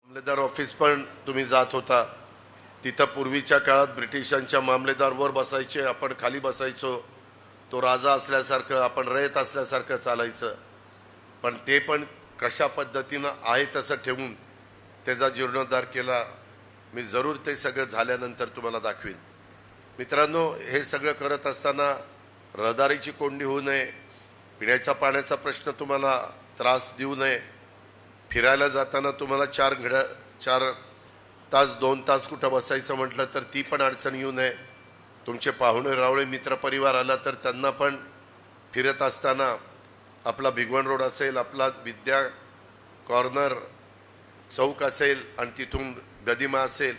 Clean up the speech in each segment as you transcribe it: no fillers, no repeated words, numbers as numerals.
मामलेदार ऑफिस पण तुम्ही जात होता, तिथं पूर्वीच्या काळात ब्रिटिशांच्या मामलेदार वर बसायचे, आपण खाली बसायचो. तो राजा असल्यासारखं, आपण रयत असल्यासारखं चालायचं. पण ते पण कशा पद्धतीनं आहे तसं ठेवून त्याचा जीर्णोद्धार केला. मी जरूर ते सगळं झाल्यानंतर तुम्हाला दाखवीन. मित्रांनो, हे सगळं करत असताना रहदारीची कोंडी होऊ नये, पिण्याच्या पाण्याचा प्रश्न तुम्हाला त्रास देऊ नये, फिरायला जाताना तुम्हाला 4 तास 2 तास कुठं बसायचं म्हटलं तर ती पण अडचण येऊ नये. तुमचे पाहुणे रावळे मित्रपरिवार आला तर त्यांना पण फिरत असताना आपला भिगवण रोड असेल, आपला विद्या कॉर्नर चौक असेल आणि तिथून गदिमा असेल,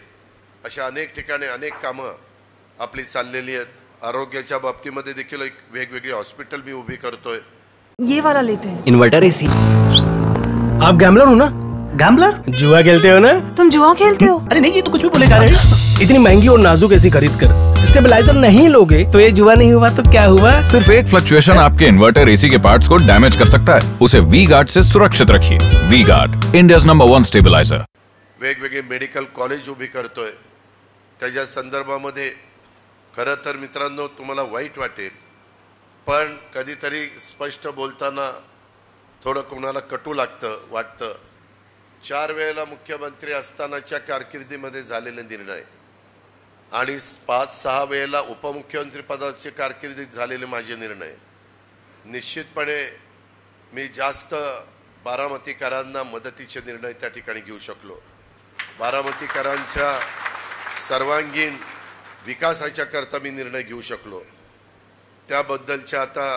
अशा अनेक ठिकाणी अनेक कामं आपली चाललेली आहेत. आरोग्याच्या बाबतीमध्ये देखील एक वेगवेगळी हॉस्पिटल मी उभी करतोय. ये वाला लेते हैं. Inverter AC. आप गैम्बलर हो ना? गैम्बलर? जुआ खेलते हो ना? तुम जुआ खेलते हो? अरे नहीं, ये तो कुछ भी बोले जा रहे हैं. इतनी महंगी और नाजुक एसी खरीद कर स्टेबलाइजर नहीं लोगे तो ये जुआ नहीं हुआ तो क्या हुआ? सिर्फ एक फ्लक्चुएशन आपके इन्वर्टर एसी के पार्ट्स को डैमेज कर सकता है. उसे वी गार्ड से सुरक्षित रखिए. V guard, India's number 1 stabiliser. वेगवेगळे मेडिकल कॉलेज उभी करतोय. त्याच्या संदर्भामध्ये खरं तर मित्रांनो तुम्हाला वाईट वाटेल, पण कधीतरी स्पष्ट बोलताना थोडं कोणाला कटू वाटतं. 4 वेळेला मुख्यमंत्री असतानाच्या कारकिर्दीमध्ये झालेले निर्णय आणि 5-6 वेळेला उपमुख्यमंत्री पदाचे कारकिर्दीत झालेले माझे निर्णय, निश्चितपणे मी जास्त बारामतीकरांना मदतीचे निर्णय त्या ठिकाणी घेऊ शकलो. बारामतीकरांच्या सर्वांगीण विकासाच्या करता मी निर्णय घेऊ शकलो. त्याबद्दलच्या आता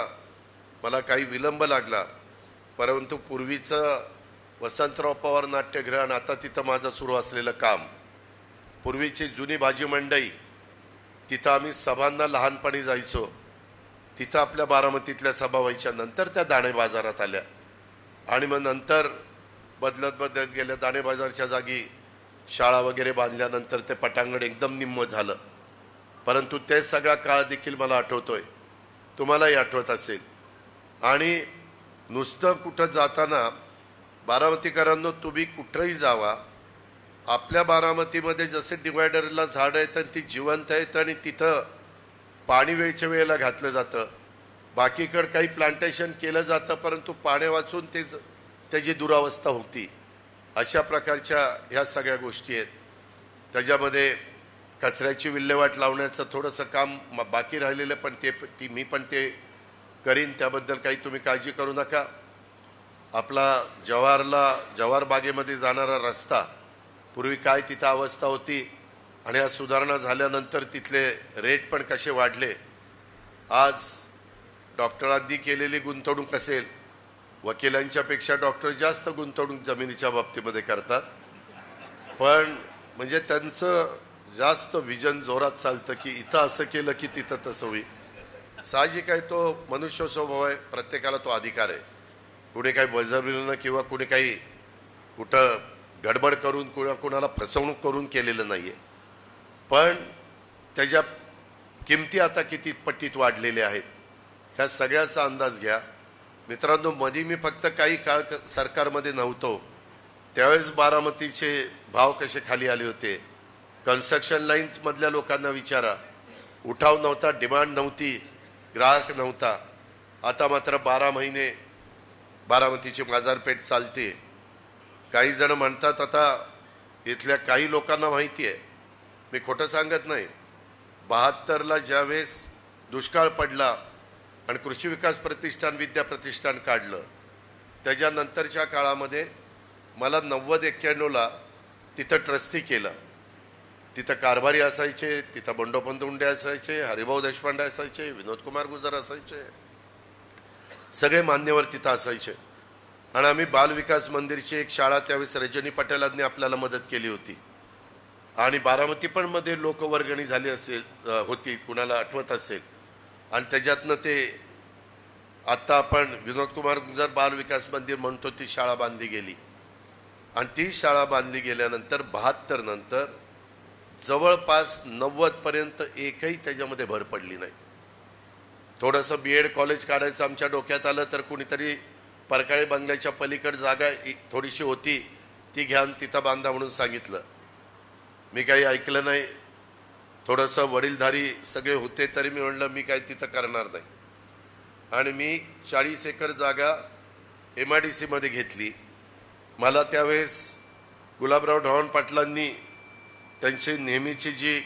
मला काही विलंब लागला, परंतु पूर्वीचं वसंतराव पवार नाट्यगृह आणि आता तिथं माझं सुरू असलेलं काम, पूर्वीची जुनी भाजी मंडई, तिथं आम्ही सभांना लहानपणी जायचो. तिथं आपल्या बारामतीतल्या सभा व्हायच्या. नंतर त्या दाणे बाजारात आल्या आणि मग नंतर बदलत गेल्या. दाणे बाजारच्या जागी शाळा वगैरे बांधल्यानंतर ते पटांगण एकदम निम्म झालं. परंतु ते सगळा काळ देखील मला आठवतोय, तुम्हालाही आठवत असेल. आणि नुसतं कुठं जाताना बारामतीकरांनो, तुम्ही कुठंही जावा, आपल्या बारामतीमध्ये जसे डिवायडरला झाड आहेत आणि ती जिवंत आहेत आणि तिथं पाणी वेळच्या वेळेला घातलं जातं. बाकीकडे काही प्लांटेशन केलं जातं, परंतु पाणी वाचून त्याची दुरावस्था होती. अशा प्रकारच्या ह्या सगळ्या गोष्टी आहेत. त्याच्यामध्ये कचऱ्याची विल्हेवाट लावण्याचं थोडंसं काम बाकी राहिलेलं, पण मी पण ते करीन. त्याबद्दल काही तुम्ही काळजी करू नका. आपला जवाहर बागेमध्ये जाणारा रस्ता, पूर्वी काय तिथं अवस्था होती आणि या सुधारणा झाल्यानंतर तिथले रेट पण कसे वाढले. आज डॉक्टरांनी केलेली गुंतवणूक असेल, वकिलांच्यापेक्षा डॉक्टर जास्त गुंतवणूक जमिनीच्या बाबतीमध्ये करतात, पण म्हणजे त्यांचं जास्त विजन जोरात चालतं की इथं असं केलं की तिथं तसं होईल. साहजिक आहे, तो मनुष्य स्वभाव आहे, प्रत्येकाला तो अधिकार आहे. कुणी काही बळजबरीनं किंवा कुणी काही कुठं गडबड करून कुणाला फसवणूक करून केलेलं नाही आहे. पण त्याच्या किमती आता किती पटीत वाढलेल्या आहेत ह्या सगळ्याचा अंदाज घ्या. मित्रांनो, मध्ये मी फक्त काही काळ सरकारमध्ये नव्हतो त्यावेळेस बारामतीचे भाव कसे खाली आले होते. कन्स्ट्रक्शन लाईन्समधल्या लोकांना विचारा, उठाव नव्हता, डिमांड नव्हती, ग्राहक नव्हता. आता मात्र 12 महिने बारामतीची बाजारपेठ चालते. काही जण म्हणतात, आता इथल्या काही लोकांना माहिती आहे, मी खोटं सांगत नाही, 72ला ज्यावेळेस दुष्काळ पडला आणि कृषी विकास प्रतिष्ठान विद्या प्रतिष्ठान काढलं, त्याच्यानंतरच्या काळामध्ये मला 90-91ला तिथं ट्रस्टी केलं. तिथं कारभारी असायचे, तिथं बंडोपंत उंडे असायचे, हरिभाऊ देशपांडे असायचे, विनोद कुमार गुजर असायचे, सगळे मान्यवर तिथं असायचे. आणि आम्ही बालविकास मंदिरची एक शाळा त्यावेळेस रजनी पटेलांनी आपल्याला मदत केली होती. आणि बारामती पण मध्ये लोकवर्गणी झाली होती, कुणाला आठवत असेल. आणि त्याच्यातनं ते आत्ता आपण विनोद कुमार गुजर बालविकास मंदिर म्हणतो, ती शाळा बांधली गेली. आणि ती शाळा बांधली गेल्यानंतर 72 नंतर जवळपास 90पर्यंत एकही त्याच्यामध्ये भर पडली नाही. थोडंसं BEd कॉलेज काढायचं आमच्या डोक्यात आलं तर कुणीतरी परकाळे बंगल्याच्या पलीकडे जागा थोडीशी होती, ती घ्या आणि तिथं बांधा म्हणून सांगितलं. मी काही ऐकलं नाही. थोडंसं वडीलधारी सगळे होते तरी मी म्हणलं मी काही तिथं करणार नाही. आणि मी 40 एकर जागा MIDC मध्ये घेतली. मला त्यावेळेस गुलाबराव ढवण पाटलांनी त्यांची नेहमीची जी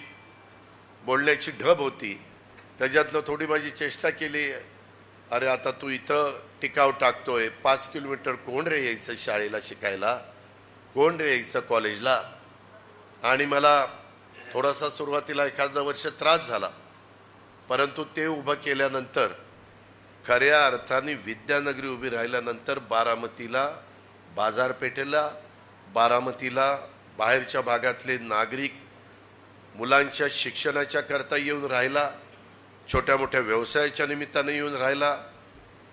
बोलण्याची ढब होती त्याच्यातनं थोडी माझी चेष्टा केली. अरे आता तू इथं टिकाव टाकतोय, 5 किलोमीटर कोण रे यायचं शाळेला शिकायला, कोण रे यायचं कॉलेजला. आणि मला थोडासा सुरुवातीला एखादा वर्ष त्रास झाला, परंतु ते उभं केल्यानंतर खऱ्या अर्थाने विद्यानगरी उभी राहिल्यानंतर बारामतीला बाजारपेठेला, बारामतीला बाहेरच्या भागातले नागरिक मुलांच्या शिक्षणाच्या करता येऊन राहिला, छोट्या मोठ्या व्यवसायाच्या निमित्ताने येऊन राहिला,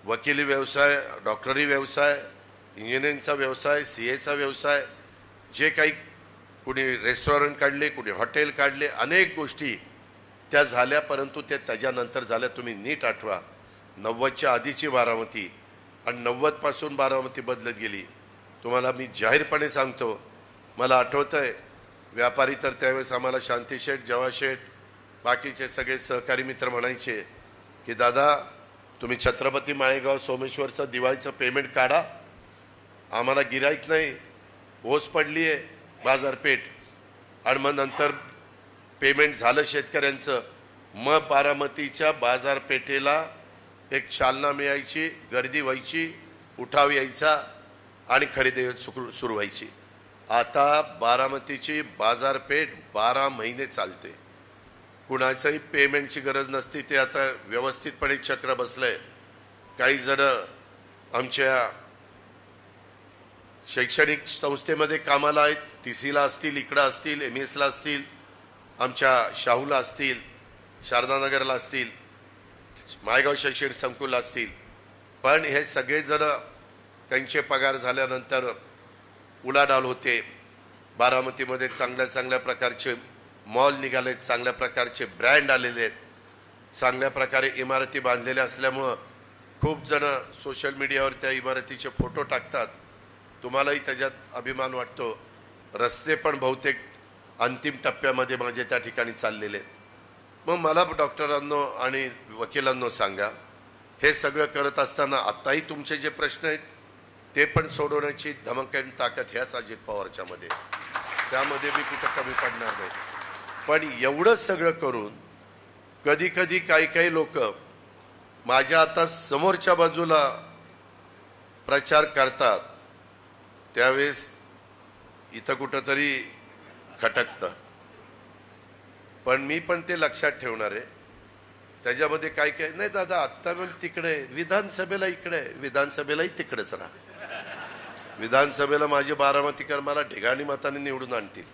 वकिली व्यवसाय, डॉक्टरी व्यवसाय, इंजिनिअरिंगचा व्यवसाय, CAचा व्यवसाय, जे काही कुणी रेस्टॉरंट काढले, कुणी हॉटेल काढले, अनेक गोष्टी त्या झाल्या. परंतु त्या त्याच्यानंतर झाल्या. तुम्ही नीट आठवा, 90च्या आधीची बारामती आणि 90 पासून बारामती बदलत गेली. तुम्हाला मी जाहीरपणे सांगतो, मला आठवतंय व्यापारी तर त्यावेळेस आम्हाला शांती शेठ, जवा शेठ, बाकीचे सगळे सहकारी मित्र म्हणायचे की दादा तुम्ही छत्रपती माळेगाव सोमेश्वरचं दिवाळीचं पेमेंट काढा, आम्हाला गिराईक नाही, ओस पडली आहे बाजारपेठ. आणि मग नंतर पेमेंट झालं शेतकऱ्यांचं, मग बारामतीच्या बाजारपेठेला एक चालना मिळायची, गर्दी व्हायची, उठाव यायचा आणि खरेदी सुरू व्हायची. आता बारामतीची बाजारपेठ 12 महिने चालते. कुणाचंही पेमेंटची गरज नसती. ते आता व्यवस्थितपणे चक्र बसलंय. काही जण आमच्या शैक्षणिक संस्थेमध्ये कामाला आहेत, TCला असतील, इकडं असतील, MESला असतील, आमच्या शाहूला असतील, शारदानगरला असतील, माळेगाव शैक्षणिक संकुलला असतील. पण हे सगळेजण त्यांचे पगार झाल्यानंतर उलाढाल होते. बारामतीमध्ये चांगल्या चांगल्या प्रकारचे मॉल निघालेत, चांगल्या प्रकारचे ब्रँड आलेले आहेत, चांगल्या प्रकारे इमारती बांधलेल्या असल्यामुळं खूप जण सोशल मीडियावर त्या इमारतीचे फोटो टाकतात. तुम्हालाही त्याच्यात अभिमान वाटतो. रस्ते पण बहुतेक अंतिम टप्प्यामध्ये माझे त्या ठिकाणी चाललेले आहेत. मग मला डॉक्टरांनो आणि वकिलांनो सांगा, हे सगळं करत असताना आत्ताही तुमचे जे प्रश्न आहेत ते पण सोडवण्याची धमक आणि ताकद ह्याच अजित पवारच्या मध्ये, त्यामध्ये मी कुठं कमी पडणार नाही. पण एवढं सगळं करून कधी कधी काही लोक माझ्या आता समोरच्या बाजूला प्रचार करतात, त्यावेळेस इथं कुठंतरी खटकतं. पण मी पण ते लक्षात ठेवणार आहे. त्याच्यामध्ये काय नाही दादा, आत्ता पण तिकडे विधानसभेला इकडे, विधानसभेलाही तिकडेच राहा. विधानसभेला माझे बारामतीकर मला ढिगाणी मताने निवडून आणतील,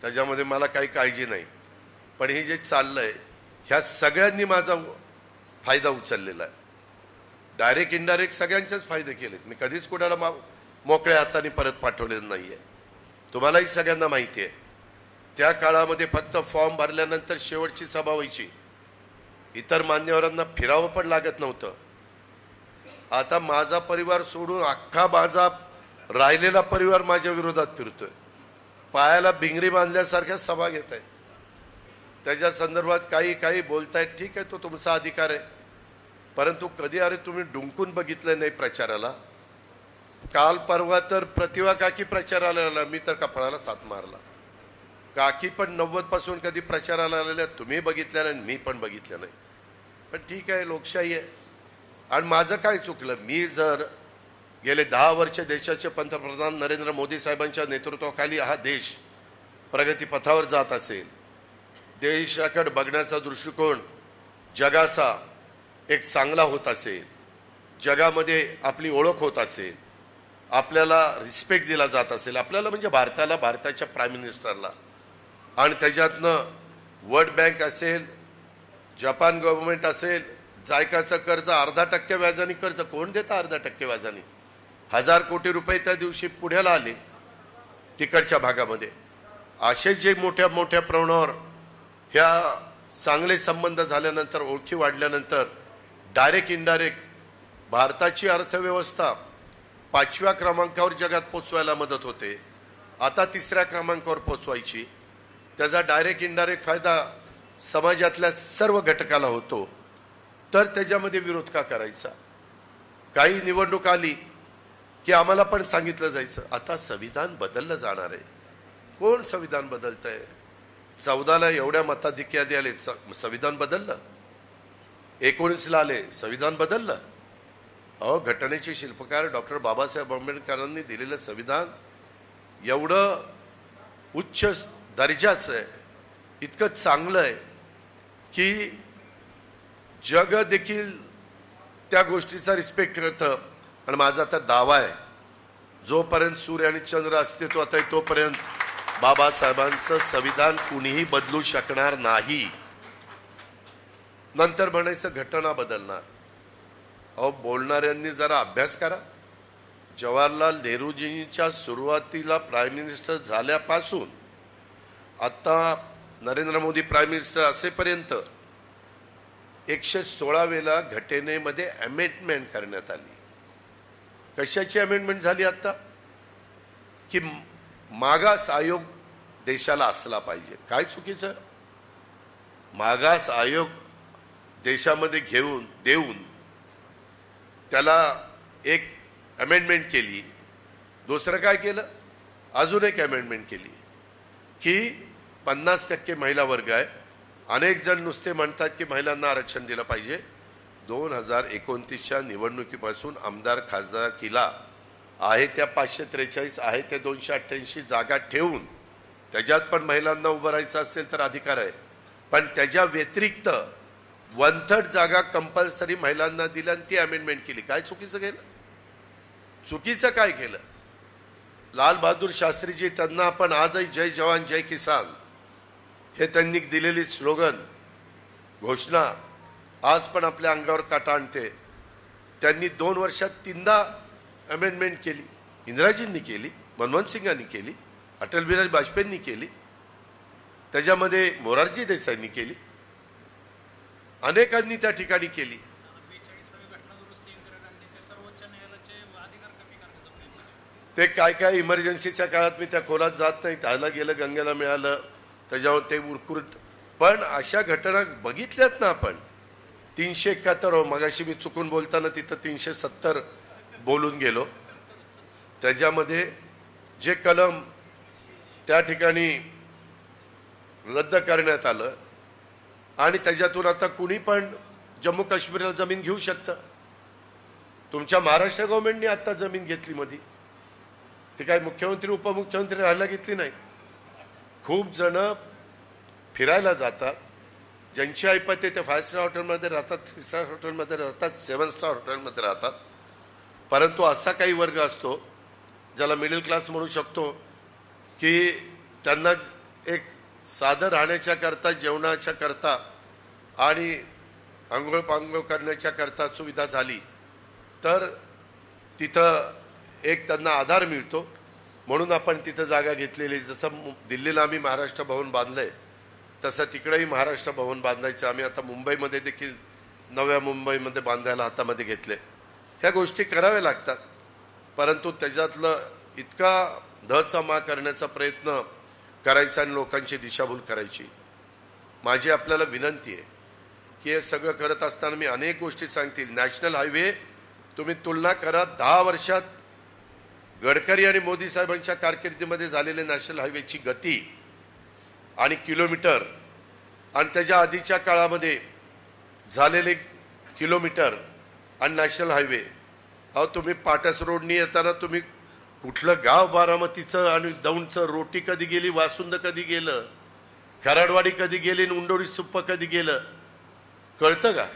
त्याच्यामध्ये मला काही काळजी नाही. पण हे जे चाललंय ह्या सगळ्यांनी माझा फायदा उचललेला आहे. डायरेक्ट इनडायरेक्ट सगळ्यांचेच फायदे केलेत. मी कधीच कोणाला मोकळ्या हाताने परत पाठवलेलं नाहीये. तुम्हालाही सगळ्यांना माहिती आहे. त्या काळामध्ये फक्त फॉर्म भरल्यानंतर शेवटची सभा व्हायची, इतर मान्यवरांना फिरावं पण लागत नव्हतं. आता माझा परिवार सोडून अख्खा माझा राहिलेला परिवार माझ्या विरोधात फिरतोय. पायाला भिंगरी बांधल्यासारख्या सभा घेत आहेत. त्याच्या संदर्भात काही बोलतायत, ठीक आहे, तो तुमचा अधिकार आहे. परंतु कधी अरे तुम्ही डुंकून बघितलं नाही प्रचाराला. काल परवा तर प्रतिभा काकी प्रचाराला आला, मी तर कपाळालाच हात मारला. काकी पण 90 पासून कधी प्रचाराला आलेल्या तुम्ही बघितल्या नाही, मी पण बघितलं नाही. पण ठीक आहे, लोकशाही आहे. आणि माझं काय चुकलं? मी जर गेले 10 वर्ष देशाचे पंतप्रधान नरेंद्र मोदी साहेबांच्या नेतृत्वाखाली हा देश प्रगतीपथावर जात असेल, देशाकडे बघण्याचा दृष्टिकोन जगाचा एक चांगला होत असेल, जगामध्ये आपली ओळख होत असेल, आपल्याला रिस्पेक्ट दिला जात असेल, आपल्याला म्हणजे भारताला, भारताच्या प्राईम मिनिस्टरला, आणि त्याच्यातनं वर्ल्ड बँक असेल, जपान गव्हर्नमेंट असेल, जायकाचं कर्ज 0.5% व्याजाने, कर्ज कोण देतं 0.5% व्याजाने? 1000 कोटी रुपये त्या दिवशी पुण्याला आले तिकडच्या भागामध्ये. असे जे मोठ्या मोठ्या प्रमाणावर ह्या चांगले संबंध झाल्यानंतर, ओळखी वाढल्यानंतर डायरेक्ट इनडायरेक्ट भारताची अर्थव्यवस्था 5व्या क्रमांकावर जगात पोचवायला मदत होते, आता 3ऱ्या क्रमांकावर पोचवायची, त्याचा डायरेक्ट इनडायरेक्ट फायदा समाजातल्या सर्व घटकाला होतो, तर त्याच्यामध्ये विरोध का करायचा? काही निवडणूक आली की आम्हाला पण सांगितलं जायचं आता संविधान बदललं जाणार आहे. कोण संविधान बदलत आहे? 14ला एवढ्या मताधिक्यात आले, संविधान बदललं. 19ला आले, संविधान बदललं. अहो, घटनेचे शिल्पकार डॉक्टर बाबासाहेब आंबेडकरांनी दिलेलं संविधान एवढं उच्च दर्जाचं आहे, इतकं चांगलं आहे की जग देखील त्या गोष्टीचा रिस्पेक्ट करतं. आणि माझा तर दावा आहे, जोपर्यंत सूर्य आणि चंद्र अस्तित्वात आहे तोपर्यंत बाबासाहेबांचं संविधान कुणीही बदलू शकणार नाही. नंतर म्हणायचं घटना बदलणार. अहो, बोलणाऱ्यांनी जरा अभ्यास करा. जवाहरलाल नेहरूजींच्या सुरुवातीला प्राईम मिनिस्टर झाल्यापासून आता नरेंद्र मोदी प्राईम मिनिस्टर असेपर्यंत 116 वेळा घटनेमध्ये अमेंडमेंट करण्यात आली. कशाची अमेंडमेंट झाली आता? की मागास आयोग देशाला असला पाहिजे. काय चुकीचं? मागास आयोग देशामध्ये देऊन त्याला एक अमेंडमेंट केली. दुसरं काय केलं? अजून एक अमेंडमेंट केली की 50% महिला वर्ग आहे. अनेक जण नुसते म्हणतात की महिलांना आरक्षण दिलं पाहिजे. 2029च्या निवडणुकीपासून आमदार खासदार किला आहे त्या 543 आहे त्या 288 जागा ठेवून त्याच्यात पण महिलांना उभं राहायचं असेल तर अधिकार आहे, पण त्याच्या व्यतिरिक्त 1/3 जागा कंपल्सरी महिलांना दिल्या आणि ती अमेंडमेंट केली. काय चुकीचं केलं? चुकीचं काय केलं? लाल बहादूर शास्त्रीजी, त्यांना आपण आजही जय जवान जय किसान हे त्यांनी दिलेली स्लोगन घोषणा आज पण आपल्या अंगावर काटा आणते. त्यांनी 2 वर्षात 3दा अमेंडमेंट केली. इंदिराजींनी केली, मनमोहन सिंगांनी केली, अटल बिहारी वाजपेयींनी केली, त्याच्यामध्ये मोरारजी देसाईंनी केली, अनेकांनी त्या ठिकाणी केली. ते काय काय इमर्जन्सीच्या काळात मी त्या खोलात जात नाही, त्याला गेलं, गंगेला मिळालं, त्याच्यावर ते उरकुरट. पण अशा घटना बघितल्यात ना आपण. 371 मगाशी मी चुकून बोलताना तिथं 370 बोलून गेलो. त्याच्यामध्ये जे कलम त्या ठिकाणी रद्द करण्यात आलं आणि त्याच्यातून आता कुणी पण जम्मू काश्मीरला जमीन घेऊ शकतं. तुमच्या महाराष्ट्र गव्हर्नमेंटने आता जमीन घेतली मध्ये, ते काय मुख्यमंत्री उपमुख्यमंत्री राहायला घेतली नाही. खूप जण फिरायला जातात, ज्यांची ऐपत ते 5 स्टार हॉटेलमध्ये राहतात, 3 स्टार हॉटेलमध्ये राहतात, 7 स्टार हॉटेलमध्ये राहतात. परंतु असा काही वर्ग असतो ज्याला मिडल क्लास म्हणू शकतो की त्यांना एक साधं राहण्याच्या करता, जेवणाच्या करता आणि आंघोळ पांघोळ करण्याच्या करता सुविधा झाली तर तिथं एक त्यांना आधार मिळतो. म्हणून आपण तिथं जागा घेतलेली. जसं दिल्लीला आम्ही महाराष्ट्र भवन बांधलंय तसं तिकडेही महाराष्ट्र भवन बांधायचं आम्ही आता मुंबईमध्ये देखील नव्या मुंबईमध्ये बांधायला हातामध्ये घेतले. ह्या गोष्टी कराव्या लागतात, परंतु त्याच्यातलं इतका धचमा करण्याचा प्रयत्न करायचा आणि लोकांची दिशाभूल करायची. माझी आपल्याला विनंती आहे की हे सगळं करत असताना मी अनेक गोष्टी सांगतील. नॅशनल हायवे तुम्ही तुलना करा, 10 वर्षात गडकरी आणि मोदी साहेबांच्या कारकिर्दीमध्ये झालेले नॅशनल हायवेची गती आणि किलोमीटर आणि त्याच्या आधीच्या काळामध्ये झालेले किलोमीटर आणि नॅशनल हायवे. अहो, तुम्ही पाटस रोडनी येताना तुम्ही कुठलं गाव बारामतीचं आणि दौंडचं, रोटी कधी गेली, वासुंद कधी गेलं, खराडवाडी कधी गेली, उंडोरी सुप्प कधी गेलं, कळतं का?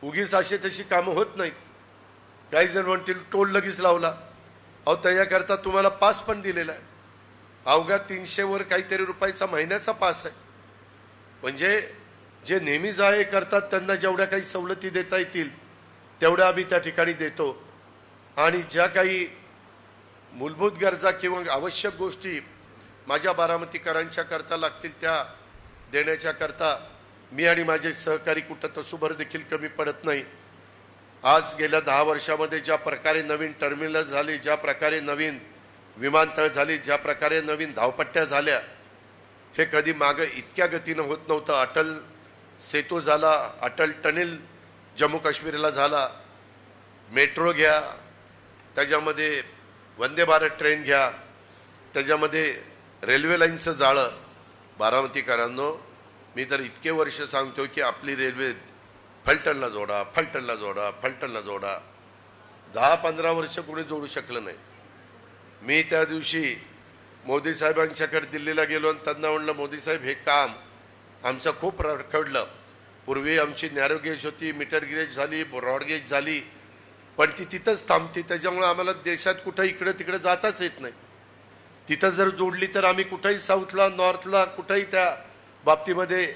उगीच अशी तशी कामं होत नाहीत. काही जण म्हणतील टोल लगेच लावला. अहो, त्याच्याकरता तुम्हाला पास पण दिलेला आहे. अवघा 300 वर काहीतरी रुपयाचा महिन्याचा पास आहे. म्हणजे जे नेहमी जाय करतात त्यांना जेवढ्या काही सवलती देता येतील तेवढ्या आम्ही त्या ठिकाणी देतो. आणि ज्या काही मूलभूत गरजा किंवा आवश्यक गोष्टी माझ्या बारामतीकरांच्या करता लागतील त्या देण्याच्या करता मी आणि माझे सहकारी कुठं तसूभर देखील कमी पडत नाही. आज गेल्या 10 वर्षामध्ये ज्या प्रकारे नवीन टर्मिनल झाली, ज्या प्रकारे नवीन विमानतळ झाली, ज्या प्रकारे नवीन धावपट्ट्या झाल्या, हे कधी मागं इतक्या गतीनं होत नव्हतं. अटल सेतू झाला, अटल टनेल जम्मू काश्मीरला झाला, मेट्रो घ्या, त्याच्यामध्ये वंदे भारत ट्रेन घ्या, त्याच्यामध्ये रेल्वे लाईनचं जाळं. बारामतीकरांनो, मी तर इतके वर्ष सांगतो की आपली रेल्वे फलटणला जोडा, फलटणला जोडा, फलटणला जोडा. 10-15 वर्ष कोणी जोडू शकलं नाही. मी त्या दिवशी मोदी साहेबांच्याकडे दिल्लीला गेलो आणि त्यांना म्हणलं, मोदी साहेब, हे काम आमचं खूप रखडलं. पूर्वी आमची नॅरो गेज होती, मीटर गेज झाली, ब्रॉड गेज झाली, पण ती तिथंच थांबती. त्याच्यामुळे आम्हाला देशात कुठं इकडे तिकडे जाताच येत नाही. तिथं जर जोडली तर आम्ही कुठंही साऊथला, नॉर्थला, कुठंही त्या बाबतीमध्ये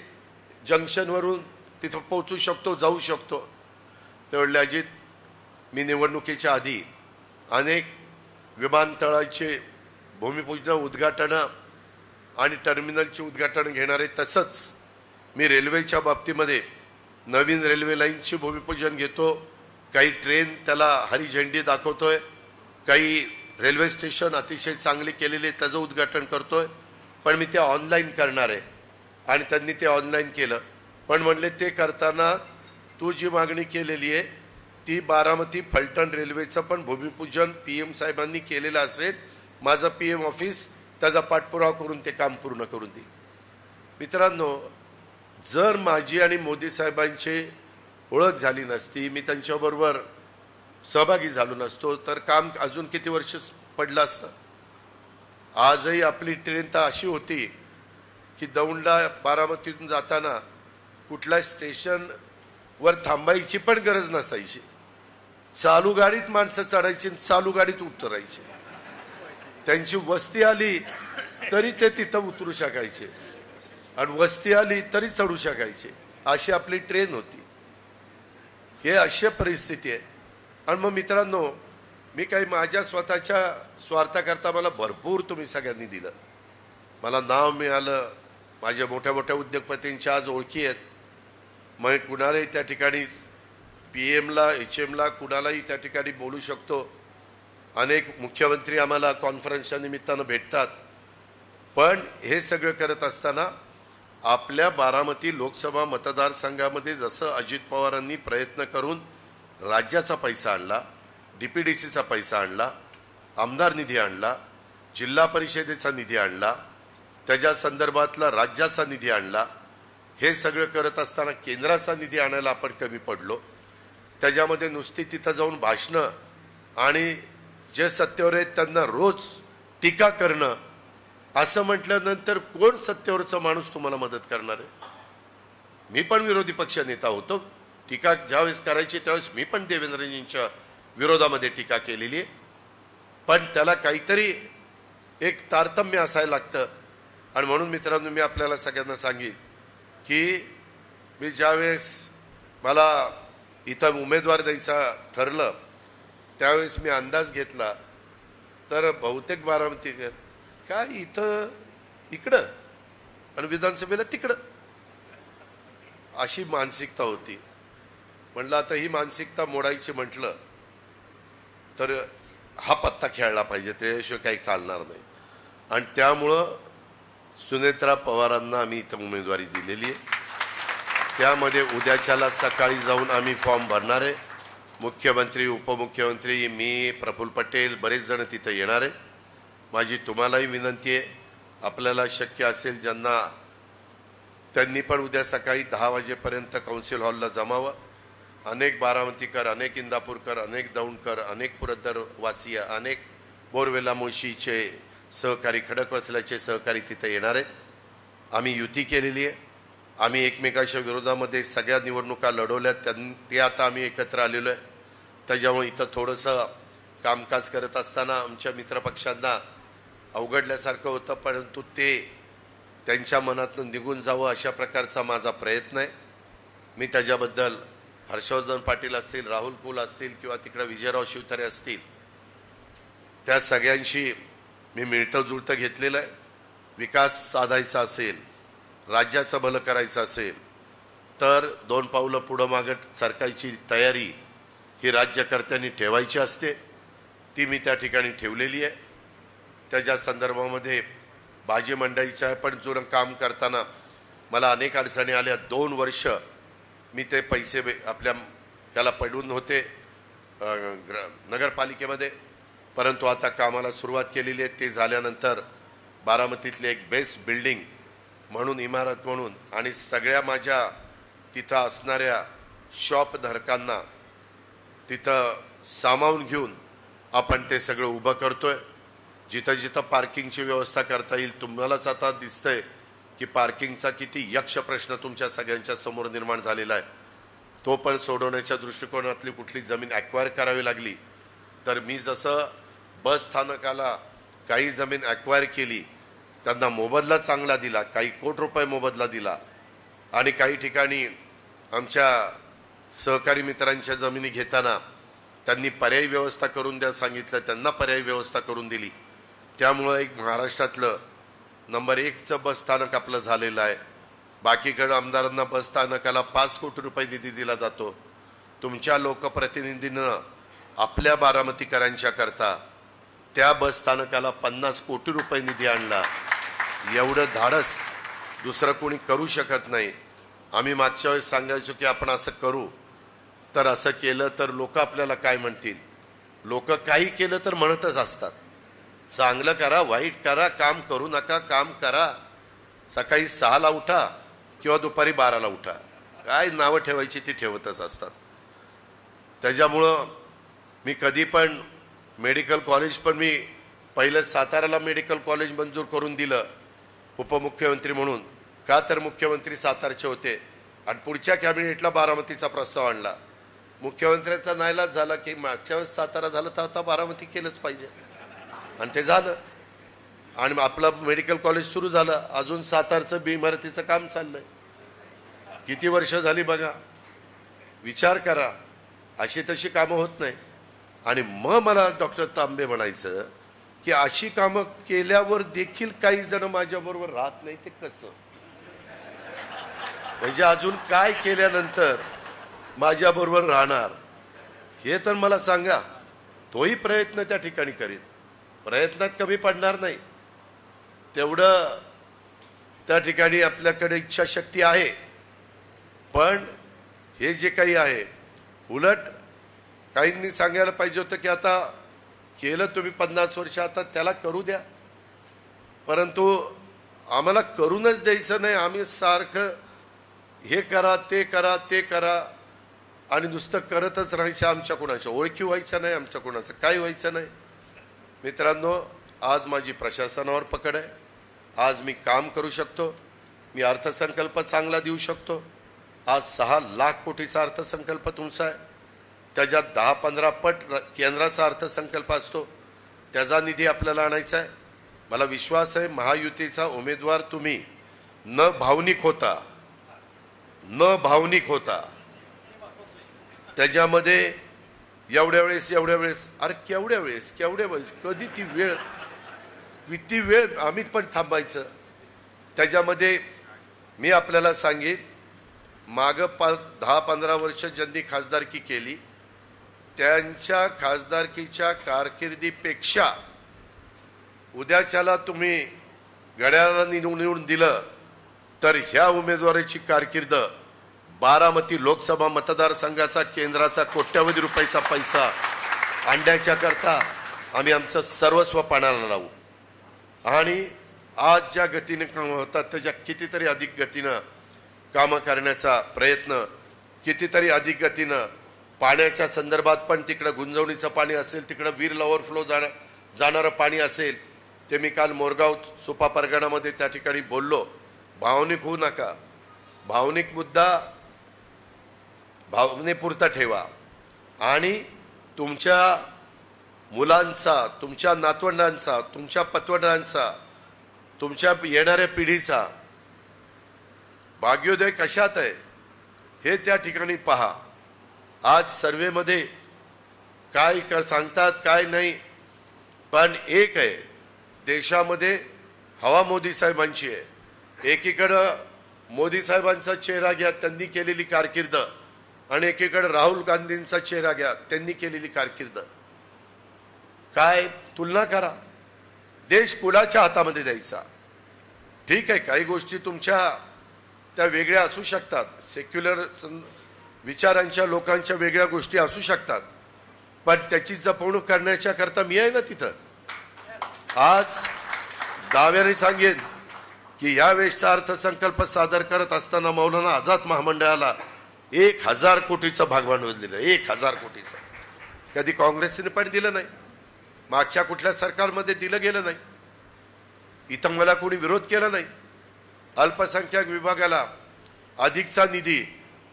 जंक्शनवरून तिथं पोहोचू शकतो, जाऊ शकतो. ते म्हणले, अजित, मी निवडणुकीच्या आधी अनेक विमानतळाचे भूमिपूजन, उद्घाटन आणि टर्मिनलचे उद्घाटन घेणारे, तसंच मी रेल्वेच्या बाबतीमध्ये नवीन रेल्वे लाईनची भूमिपूजन घेतो, काही ट्रेन त्याला हरी झेंडी दाखवतोय, काही रेल्वे स्टेशन अतिशय चांगले केलेले त्याचं उद्घाटन करतोय, पण मी ते ऑनलाईन करणार आहे. आणि त्यांनी ते ऑनलाईन केलं. पण म्हणले, ते करताना तू जी मागणी केलेली आहे ती बारामती फलटण रेल्वेचं पण भूमिपूजन PM साहेबांनी केलेलं असेल, माझं PM ऑफिस त्याचा पाठपुरावा करून ते काम पूर्ण करून देईल. मित्रांनो, जर माझी आणि मोदी साहेबांची ओळख झाली नसती, मी त्यांच्याबरोबर सहभागी झालो नसतो, तर काम अजून किती वर्ष पडलं असतं. आजही आपली ट्रेन तर अशी होती की दौंडला बारामतीतून जाताना कुठल्या स्टेशनवर थांबायची पण गरज नसायची. चालू गाडीत माणसं चढायची, चालू गाडीत उतरायची. त्यांची वस्ती आली तरी ते तिथं उतरू शकायचे आणि वस्ती आली तरी चढू शकायचे. अशी आपली ट्रेन होती. हे अशी परिस्थिती आहे. आणि मग मित्रांनो, मी काही माझ्या स्वतःच्या स्वार्थाकरता मला भरपूर तुम्ही सगळ्यांनी दिलं, मला नाव मिळालं, माझ्या मोठ्या मोठ्या उद्योगपतींच्या आज ओळखी आहेत. मग कुणालाही त्या ठिकाणी PM ला, HM ला कुणालाही त्या ठिकाणी बोलू शकतो. अनेक मुख्यमंत्री आम्हाला कॉन्फरन्सच्या निमित्तानं भेटतात. पण हे सगळं करत असताना आपल्या बारामती लोकसभा मतदारसंघामध्ये जसं अजित पवारांनी प्रयत्न करून राज्याचा पैसा आणला, DPDCचा पैसा आणला, आमदार निधी आणला, जिल्हा परिषदेचा निधी आणला, त्याच्या संदर्भातला राज्याचा निधी आणला, हे सगळं करत असताना केंद्राचा निधी आणायला आपण कमी पडलो. त्याच्यामध्ये नुसती तिथं जाऊन भाषणं आणि जे सत्तेवर आहेत त्यांना रोज टीका करणं, असं म्हटल्यानंतर कोण सत्तेवरचा माणूस तुम्हाला मदत करणार आहे. मी पण विरोधी पक्ष नेता होतो. टीका ज्यावेळेस करायची त्यावेळेस मी पण देवेंद्रजींच्या विरोधामध्ये टीका केलेली आहे. पण त्याला काहीतरी एक तारतम्य असायला लागतं. आणि म्हणून मित्रांनो, मी आपल्याला सगळ्यांना सांगेन की मी ज्यावेळेस मला इथं उमेदवार द्यायचा ठरलं त्यावेळेस मी अंदाज घेतला तर बहुतेक बारामतीकर काय इथं इकडं आणि विधानसभेला तिकडं अशी मानसिकता होती. म्हणलं आता ही मानसिकता मोडायची म्हटलं तर हा पत्ता खेळला पाहिजे, त्याशिवाय काही चालणार नाही. आणि त्यामुळं सुनेत्रा पवारांना आम्ही इथं उमेदवारी दिलेली आहे. त्यामध्ये उद्याच्याला सकाळी जाऊन आम्ही फॉर्म भरणार आहे. मुख्यमंत्री, उपमुख्यमंत्री, मी, प्रफुल्ल पटेल, बरेच जण तिथं येणार आहे. माझी तुम्हालाही विनंती आहे, आपल्याला शक्य असेल ज्यांना त्यांनी पण उद्या सकाळी 10 वाजेपर्यंत कौन्सिल हॉलला जमावं. अनेक बारामतीकर, अनेक इंदापूरकर, अनेक दौंडकर, अनेक पुरंदरवासीय, अनेक बोरवेला मुळशीचे सहकारी, खडकवासल्याचे सहकारी तिथं येणार आहेत. आम्ही युती केलेली आहे. आम्ही एकमेकाच्या विरोधामध्ये सगळ्या निवडणुका लढवल्या, ते आता आम्ही एकत्र आलेलो आहे. त्याच्यामुळे इथं थोडंसं कामकाज करत असताना आमच्या मित्रपक्षांना अवघडल्यासारखं होतं, परंतु ते त्यांच्या मनातून निघून जावं अशा प्रकारचा माझा प्रयत्न आहे. मी त्याच्याबद्दल हर्षवर्धन पाटील असतील, राहुल कुल असतील किंवा तिकडे विजयराव शिवतारे असतील, त्या सगळ्यांशी मी मिळतं जुळतं घेतलेलं आहे. विकास साधायचा असेल, राज्याचं भलं करायचं असेल तर 2 पावलं पुढं मागं सरकायची तयारी ही राज्यकर्त्यांनी ठेवायची असते, ती मी त्या ठिकाणी ठेवलेली आहे. त्याच्या संदर्भामध्ये भाजी मंडईचं आहे, पण जुनं काम करताना मला अनेक अडचणी आल्या. 2 वर्ष मी ते पैसे आपल्या त्याला पडून होते नगरपालिकेमध्ये, परंतु आता कामाला सुरुवात केलेली आहे. ते झाल्यानंतर बारामतीतली एक बेस्ट बिल्डिंग म्हणून, इमारत म्हणून आणि सगळ्या माझ्या तिथं असणाऱ्या शॉपधारकांना तिथं सामावून घेऊन आपण ते सगळं उभं करतोय. जिथं जिथं पार्किंगची व्यवस्था करता येईल. तुम्हालाच आता दिसतंय की पार्किंगचा किती यक्ष प्रश्न तुमच्या सगळ्यांच्या समोर निर्माण झालेला आहे. तो पण सोडवण्याच्या दृष्टिकोनातली कुठली जमीन ॲक्वायर करावी लागली तर मी जसं बस स्थानकाला काही जमीन ॲक्वायर केली, त्यांना मोबदला चांगला दिला, काही कोटी रुपये मोबदला दिला आणि काही ठिकाणी आमच्या सहकारी मित्रांच्या जमिनी घेताना त्यांनी पर्यायी व्यवस्था करून द्या सांगितलं, त्यांना पर्यायी व्यवस्था करून दिली. त्यामुळं एक महाराष्ट्रातलं नंबर 1चं बस स्थानक आपलं झालेलं आहे. बाकीकडे आमदारांना बस स्थानकाला 5 कोटी रुपये निधी दिला जातो. तुमच्या लोकप्रतिनिधींनं आपल्या बारामतीकरांच्या करता त्या बस स्थानकाला 50 कोटी रुपये निधी आणला. एवढं धाडस दुसरं कोणी करू शकत नाही. आम्ही मागच्या वेळेस सांगायचो की आपण असं करू, तर असं केलं तर लोक आपल्याला काय म्हणतील. लोक काही केलं तर म्हणतच असतात, चांगलं करा, वाईट करा, काम करू नका, काम करा. सकाळी 6ला उठा किंवा दुपारी 12ला उठा, काय नावं ठेवायची ती ठेवतच असतात. त्याच्यामुळं मी कधी पण मेडिकल कॉलेज पण मी पहिलं साताऱ्याला मेडिकल कॉलेज मंजूर करून दिलं उपमुख्यमंत्री म्हणून. का तर मुख्यमंत्री सातारचे होते आणि पुढच्या कॅबिनेटला बारामतीचा प्रस्ताव आणला. मुख्यमंत्र्यांचा नाईलाज झाला की मागच्या वेळेस सातारा झालं तर आता बारामती केलंच पाहिजे आणि ते झालं आणि आपलं मेडिकल कॉलेज सुरू झालं. अजून सातारचं इमारतीचं काम चाललंय. किती वर्ष झाली बघा, विचार करा. अशी तशी कामं होत नाही. आणि मग मला डॉक्टर तांबे म्हणायचं की अशी कामं केल्यावर देखील काही जण माझ्याबरोबर राहत नाही, ते कसं म्हणजे अजून काय केल्यानंतर माझ्याबरोबर राहणार हे तर मला सांगा. तोही प्रयत्न त्या ठिकाणी करीन, प्रयत्नात कमी पडणार नाही. तेवढं त्या ठिकाणी आपल्याकडे इच्छाशक्ती आहे. पण हे जे काही आहे, उलट काहींनी सांगायला पाहिजे होतं की आता केलं तुम्ही 50 वर्ष, आता त्याला करू द्या. परंतु आम्हाला करूनच द्यायचं नाही. आम्ही सारखं हे करा, ते करा, ते करा आणि नुसतं करतच राहायचं. आमच्या कोणाच्या ओळखी व्हायचं नाही, आमच्या कोणाचं काही व्हायचं नाही. मित्रांनो, आज माझी प्रशासनावर पकड आहे. आज मी काम करू शकतो. मी अर्थसंकल्प चांगला देऊ शकतो. आज 6 लाख कोटीचा अर्थसंकल्प तुमचा आहे. त्याच्यात 10-15 पट केंद्राचा अर्थसंकल्प असतो. त्याचा निधी आपल्याला आणायचा आहे. मला विश्वास आहे महायुतीचा उमेदवार तुम्ही न भावनिक होता त्याच्यामध्ये एवढ्या वेळेस अरे केवढ्या वेळेस कधी ती वेळ किती वेळ आम्ही पण थांबायचं. त्याच्यामध्ये मी आपल्याला सांगेन, मागं 10-15 वर्ष ज्यांनी खासदारकी केली त्यांच्या खासदारकीच्या कारकिर्दीपेक्षा उद्याच्याला तुम्ही घड्याळाला निवडून दिलं तर ह्या उमेदवाराची कारकीर्द बारामती लोकसभा मतदारसंघाचा केंद्राचा कोट्यवधी रुपयाचा पैसा आणण्याच्या करता आम्ही आमचं सर्वस्व पणाला लावू. आणि आज ज्या गतीने कामं होतात त्याच्या कितीतरी अधिक गतीनं कामं करण्याचा प्रयत्न, कितीतरी अधिक गतीनं पाण्याच्या संदर्भात पण तिकडं गुंजवणीचं पाणी असेल, तिकडं वीरला ओव्हरफ्लो जाणारं पाणी असेल. ते मी काल मोरगाव सुपा परगणामध्ये त्या ठिकाणी बोललो. भावनिक होऊ नका. भावनिक मुद्दा भावनेपुरता ठेवा आणि तुमच्या मुलांचा, तुमच्या नातवंडांचा, तुमच्या पतवंडांचा, तुमच्या येणाऱ्या पिढीचा भाग्योदय कशात आहे हे त्या ठिकाणी पहा. आज सर्वेमध्ये काय सांगतात काय नाही, पण एक आहे, देशामध्ये हवा मोदी साहेबांची आहे. एकीकडं मोदी साहेबांचा चेहरा घ्या, त्यांनी केलेली कारकीर्द आणि एकीकडे राहुल गांधींचा चेहरा घ्या, त्यांनी केलेली कारकीर्द, काय तुलना करा. देश कुणाच्या हातामध्ये द्यायचा? ठीक आहे, काही गोष्टी तुमच्या त्या वेगळ्या असू शकतात, सेक्युलर विचारांच्या लोकांच्या वेगळ्या गोष्टी असू शकतात, पण त्याची जपवणूक करण्याच्या करता मी आहे ना तिथं. आज दाव्याने सांगेन की यावेळेसचा अर्थसंकल्प सादर करत असताना मौलाना आझाद महामंडळाला 1000 कोटीचं भागभांडवल दिलं. 1000 कोटीचं कधी काँग्रेसने पण दिलं नाही, मागच्या कुठल्या सरकारमध्ये दिलं गेलं नाही. इथं मला कोणी विरोध केला नाही. अल्पसंख्याक विभागाला अधिकचा निधी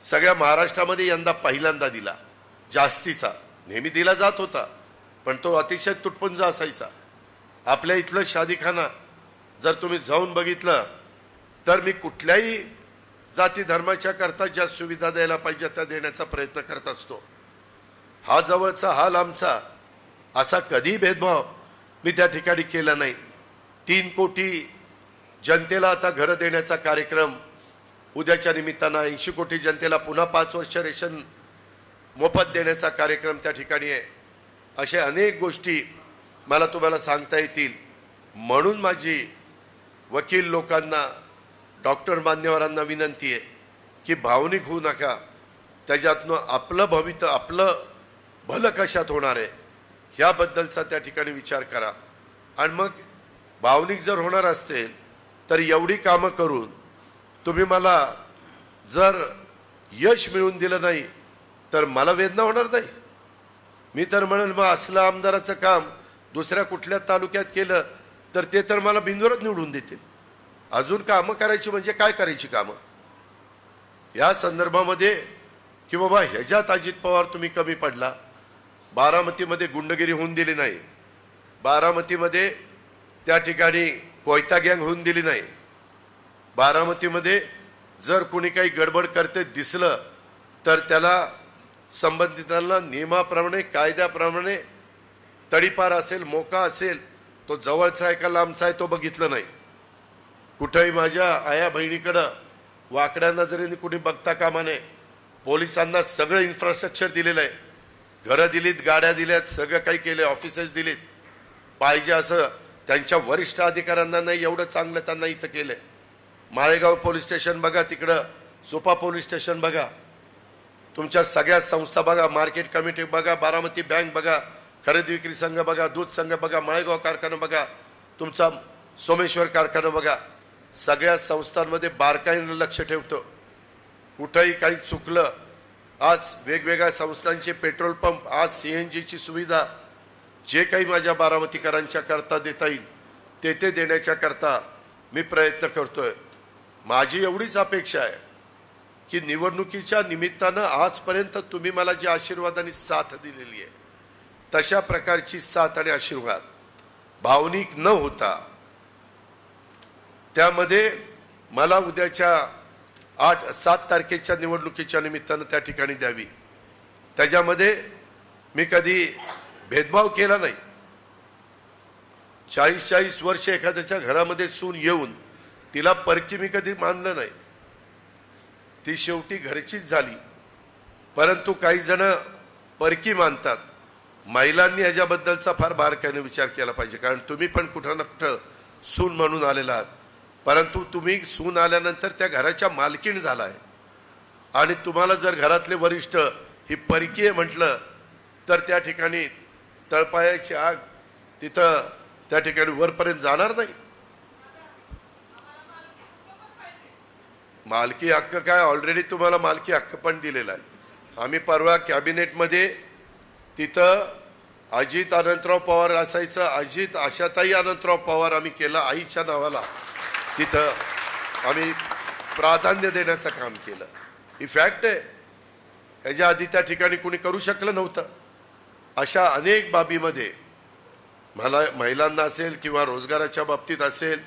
सगळ्या महाराष्ट्रामध्ये यंदा पहिल्यांदा दिला. जास्तीचा नेहमी दिला जात होता, पण तो अतिशय तुटपुंजा असायचा. आपल्या इथलं शादीखाना जर तुम्ही जाऊन बघितलं तर मी कुठल्याही जाती धर्माच्या करता ज्या सुविधा द्यायला पाहिजे त्या देण्याचा प्रयत्न करत असतो. हा जवळचा हा लांबचा असा कधी भेदभाव मी त्या ठिकाणी केला नाही. 3 कोटी जनतेला आता घरं देण्याचा कार्यक्रम उद्याच्या निमित्तानं 80 कोटी जनतेला पुन्हा 5 वर्ष रेशन मोफत देण्याचा कार्यक्रम त्या ठिकाणी आहे. अशा अनेक गोष्टी मला तुम्हाला सांगता येतील. म्हणून माझी वकील लोकांना, डॉक्टर मान्यवरांना विनंती आहे की भावनिक होऊ नका. त्याच्यातनं आपलं भविष्य, आपलं भलं कशात होणार आहे ह्याबद्दलचा त्या ठिकाणी विचार करा. आणि मग भावनिक जर होणार असतील तर एवढी कामं करून तुम्ही मला जर यश मिळवून दिलं नाही तर मला वेदना होणार नाही. मी तर म्हणेल मग असलं आमदाराचं काम दुसऱ्या कुठल्या तालुक्यात केलं तर ते तर मला बिनविरोध निवडून देतील. अजून कामं करायची म्हणजे काय करायची कामं या संदर्भामध्ये की बाबा ह्याच्यात अजित पवार तुम्ही कमी पडला. बारामतीमध्ये गुंडगिरी होऊन दिली नाही, बारामतीमध्ये त्या ठिकाणी कोयता गँग होऊन दिली नाही, बारामतीमध्ये जर कोणी काही गडबड करते दिसलं तर त्याला संबंधितांना नियमाप्रमाणे कायद्याप्रमाणे तडीपार असेल, मोका असेल, तो जवळचा आहे का लांबचा आहे तो बघितलं नाही. कुठेही माझ्या आया बहिणीकडं वाकड्या नजरेने कुणी बघता कामा नये. पोलिसांना सगळं इन्फ्रास्ट्रक्चर दिलेलं आहे, घरं दिलीत, गाड्या दिल्यात, सगळं काही केलं, ऑफिसेस दिलीत. पाहिजे असं त्यांच्या वरिष्ठ अधिकाऱ्यांना नाही एवढं चांगलं त्यांना इथं केलंय. माळेगाव पोलीस स्टेशन बघा, तिकडं सोपा पोलीस स्टेशन बघा, तुमच्या सगळ्या संस्था बघा, मार्केट कमिटी बघा, बारामती बँक बघा, खरेदी विक्री संघ बघा, दूध संघ बघा, माळेगाव कारखाना बघा, तुमचा सोमेश्वर कारखाना बघा. सगळ्या संस्थांमध्ये बारकाईनं लक्ष ठेवतो. कुठंही काही चुकलं, आज वेगवेगळ्या संस्थांचे पेट्रोल पंप, आज CNGची सुविधा, जे काही माझ्या बारामतीकरांच्या करता देता येईल ते देण्याच्या करता मी प्रयत्न करतोय. माझी एवढीच अपेक्षा आहे की निवडणुकीच्या निमित्तानं आजपर्यंत तुम्ही मला जी आशीर्वादाने साथ दिलेली आहे तशा प्रकारची साथ आणि आशीर्वाद भावनिक न होता त्यामध्ये मला उद्याच्या 8-7 तारखेच्या निवडणुकीच्या निमित्तानं त्या ठिकाणी द्यावी. त्याच्यामध्ये मी कधी भेदभाव केला नाही. 40-40 वर्ष एखाद्याच्या घरामध्ये सून येऊन तिला परकी मी कधी मानलं नाही. ती शेवटी घरचीच झाली. परंतु काही जण परकी मानतात. महिलांनी याच्याबद्दलचा फार बारकाईने विचार केला पाहिजे, कारण तुम्ही पण कुठं ना कुठं सून म्हणून आलेला आहात. परंतु तुम्ही सून आल्यानंतर त्या घराच्या मालकीण झालाय आणि तुम्हाला जर घरातले वरिष्ठ ही परकी आहे म्हटलं तर त्या ठिकाणी तळपायाची आग तिथं त्या ठिकाणी वरपर्यंत जाणार नाही. मालकी हक्क काय, ऑलरेडी तुम्हाला मालकी हक्क पण दिलेला आहे. आम्ही परवा कॅबिनेटमध्ये तिथं अजित अनंतराव पवार असायचं, अजित आशाताई अनंतराव पवार आम्ही केलं. आईच्या नावाला तिथं आम्ही प्राधान्य देण्याचं काम केलं. ही फॅक्ट आहे. ह्याच्या आधी त्या ठिकाणी कोणी करू शकलं नव्हतं. अशा अनेक बाबीमध्ये मला महिलांना असेल किंवा रोजगाराच्या बाबतीत असेल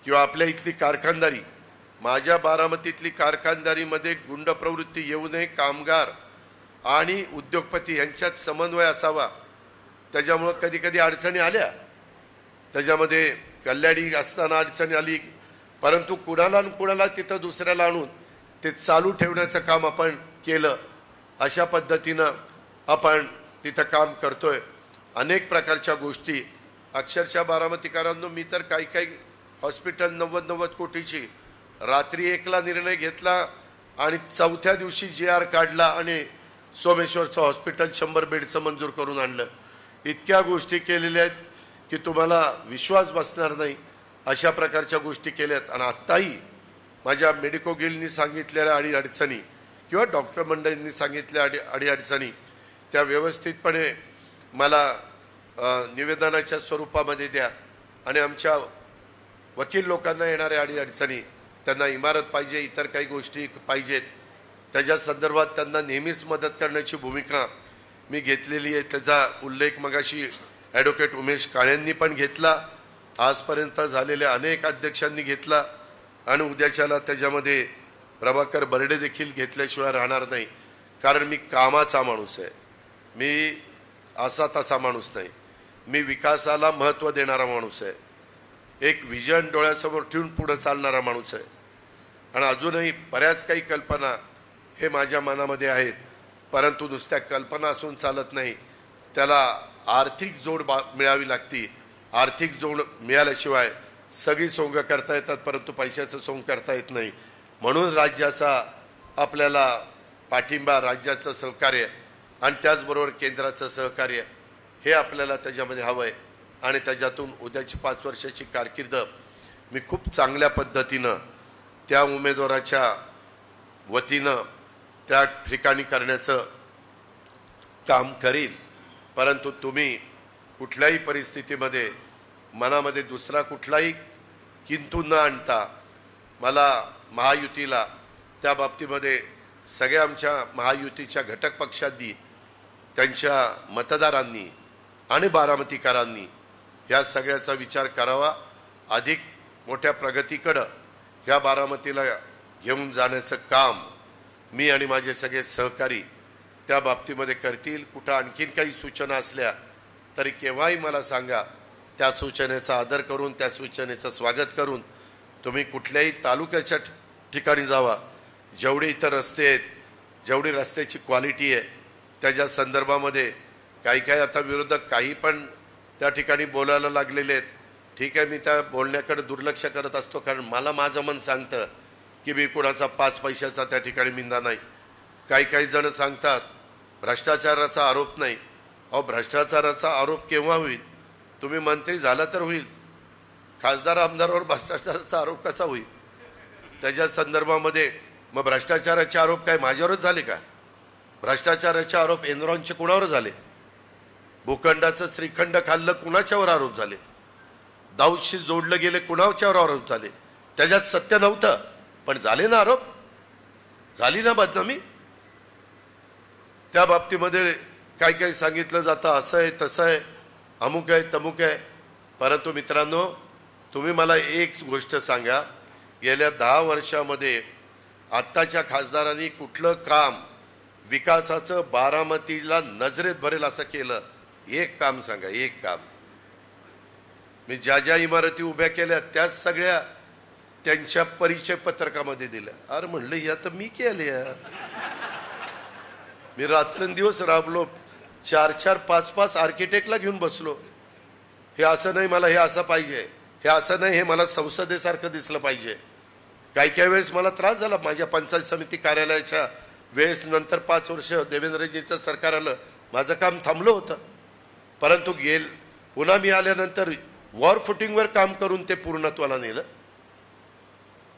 किंवा आपल्या इथली कारखानदारी, माझ्या बारामतीतली कारखानदारीमध्ये गुंड प्रवृत्ती येऊ नये, कामगार आणि उद्योगपती यांच्यात समन्वय असावा. त्याच्यामुळं कधी कधी अडचणी आल्या, त्याच्यामध्ये कल्याणी असताना अडचणी आली, परंतु कुणाला तिथं दुसऱ्याला आणून ते चालू ठेवण्याचं काम आपण केलं. अशा पद्धतीनं आपण तिथं काम करतोय. अनेक प्रकारच्या गोष्टी अक्षरशः बारामतीकरांनो, मी तर काही हॉस्पिटल 90 कोटीची रात्री 1ला निर्णय घेतला आणि 4थ्या दिवशी GR काढला आणि सोमेश्वरचं हॉस्पिटल 100 बेडचं मंजूर करून आणलं. इतक्या गोष्टी केलेल्या आहेत की तुम्हाला विश्वास बसणार नाही. अशा प्रकारच्या गोष्टी केल्यात. आणि आत्ताही माझ्या मेडिको गिल्डनी सांगितलेल्या अडीअडचणी किंवा डॉक्टर मंडळींनी सांगितल्या अडीअडचणी त्या व्यवस्थितपणे मला निवेदनाच्या स्वरूपामध्ये द्या. आणि आमच्या वकील लोकांना येणाऱ्या अडीअडचणी, त्यांना इमारत पाहिजे, इतर काही गोष्टी पाहिजेत, त्याच्या संदर्भात त्यांना नेहमीच मदत करण्याची भूमिका मी घेतलेली आहे. त्याचा उल्लेख मगाशी ॲडव्होकेट उमेश काळेंनी पण घेतला, आजपर्यंत झालेल्या अनेक अध्यक्षांनी घेतला आणि उद्याच्याला त्याच्यामध्ये प्रभाकर बर्डे देखील घेतल्याशिवाय राहणार नाही. कारण मी कामाचा माणूस आहे, मी असा तसा माणूस नाही. मी विकासाला महत्त्व देणारा माणूस आहे, एक विजन डोळ्यासमोर ठेवून पुढे चालणारा माणूस आहे. आणि अजूनही बऱ्याच काही कल्पना हे माझ्या मनामध्ये आहेत, परंतु नुसत्या कल्पना असून चालत नाही, त्याला आर्थिक जोड मिळावी लागती. आर्थिक जोड मिळाल्याशिवाय सगळी सोंग करता येतात, परंतु पैशाचं सोंग करता येत नाही. म्हणून राज्याचा आपल्याला पाठिंबा, राज्याचं सहकार्य आणि त्याचबरोबर केंद्राचं सहकार्य हे आपल्याला त्याच्यामध्ये हवं आहे. आणि त्याच्यातून उद्याची 5 वर्षाची कारकीर्द मी खूप चांगल्या पद्धतीनं त्या उमेदवाराच्या वतीनं त्या ठिकाणी करण्याचं काम करील. परंतु तुम्ही कुठल्याही परिस्थितीमध्ये मनामध्ये दुसरा कुठलाही किंतु न आणता मला महायुतीला त्या बाबतीमध्ये सगळ्या आमच्या महायुतीच्या घटक पक्षांनी, त्यांच्या मतदारांनी आणि बारामतीकरांनी ह्या सगळ्याचा विचार करावा. अधिक मोठ्या प्रगतीकडं ह्या बारामतीला घेऊन जाण्याचं काम मी आणि माझे सगळे सहकारी त्या बाबतीमध्ये करतील. कुठं आणखीन काही सूचना असल्या तरी केव्हाही मला सांगा. त्या सूचनेचा आदर करून, त्या सूचनेचं स्वागत करून तुम्ही कुठल्याही तालुक्याच्या ठिकाणी जावा. जेवढे इतर रस्ते आहेत, जेवढी रस्त्याची क्वालिटी आहे, त्याच्या संदर्भामध्ये काही आता विरोधक काही पण त्या ठिकाणी बोलायला लागलेले आहेत. ठीक आहे, मी त्या बोलण्याकडे दुर्लक्ष करत असतो, कारण मला माझं मन सांगतं की मी कुणाचा 5 पैशाचा त्या ठिकाणी मिंदा नाही. काही जण सांगतात भ्रष्टाचाराचा आरोप नाही. अहो, भ्रष्टाचाराचा आरोप केव्हा होईल? तुम्ही मंत्री झाला तर होईल. खासदार आमदारावर भ्रष्टाचाराचा आरोप कसा होईल? त्याच्या संदर्भामध्ये मग भ्रष्टाचाराचे आरोप काय माझ्यावरच झाले का? भ्रष्टाचाराचे आरोप एनरॉनचे कुणावर झाले? भूखंडाचं श्रीखंड खाल्लं कुणाच्यावर आरोप झाले? दाऊदशी जोडलं गेले कुणाच्यावर आरोप झाले? त्याच्यात सत्य नव्हतं, पण झाले ना आरोप, झाली ना बदनामी. त्या बाबतीमध्ये काही सांगितलं जातं, असं आहे तसं आहे, अमुक आहे तमुक आहे. परंतु मित्रांनो, तुम्ही मला एक गोष्ट सांगा, गेल्या 10 वर्षामध्ये आत्ताच्या खासदारांनी कुठलं काम विकासाचं बारामतीला नजरेत भरेल असं केलं? एक काम सांगा, एक काम. मी ज्या इमारती उभ्या केल्या त्याच सगळ्या त्यांच्या परिचय पत्रकामध्ये दिल्या. अरे म्हणलं, या तर मी केल्या. मी रात्रंदिवस राबलो, 4 5 आर्किटेक्टला घेऊन बसलो. हे असं नाही, मला हे असं पाहिजे, हे असं नाही, हे मला संसदेसारखं दिसलं पाहिजे. काही वेळेस मला त्रास झाला. माझ्या पंचायत समिती कार्यालयाच्या वेळेस नंतर 5 वर्ष देवेंद्रजींचं सरकार आलं, माझं काम थांबलं होतं. परंतु पुन्हा मी आल्यानंतर वॉर फुटिंगवर काम करून ते पूर्णत्वाला नेलं.